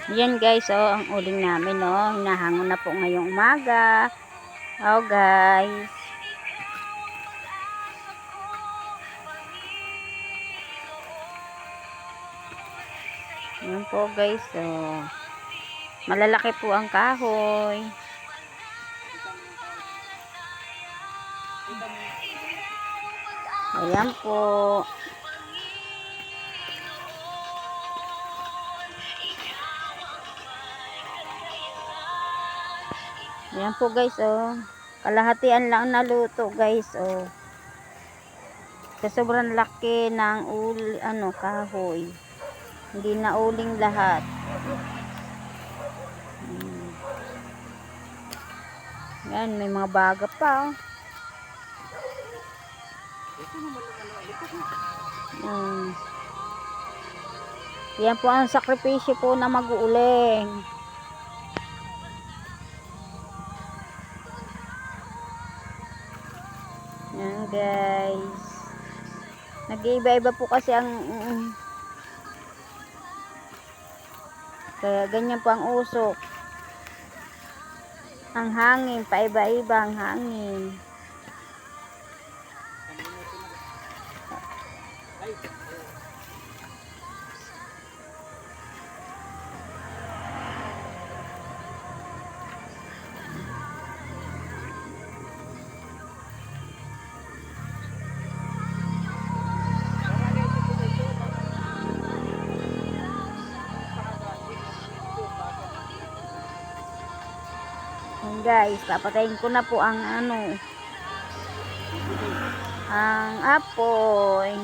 Yan guys, oh, ang uling namin, oh. Hinahangon na po ngayong umaga. Oh guys. Yan po guys, oh. Malalaki po ang kahoy. Ayan po. Ayan po guys, oh. Kalahatian lang naluto guys, oh. Sa sobrang laki ng kahoy. Hindi na uling lahat. Yan, may mga baga pa, oh. Yan po ang sakripisyo po na mag-uuling. Yan guys. Nag-iiba-iba po kasi ang kaya ganyan po ang usok. Ang hangin, paiba-iba ang hangin. Guys, papatayin ko na po ang ang apoy.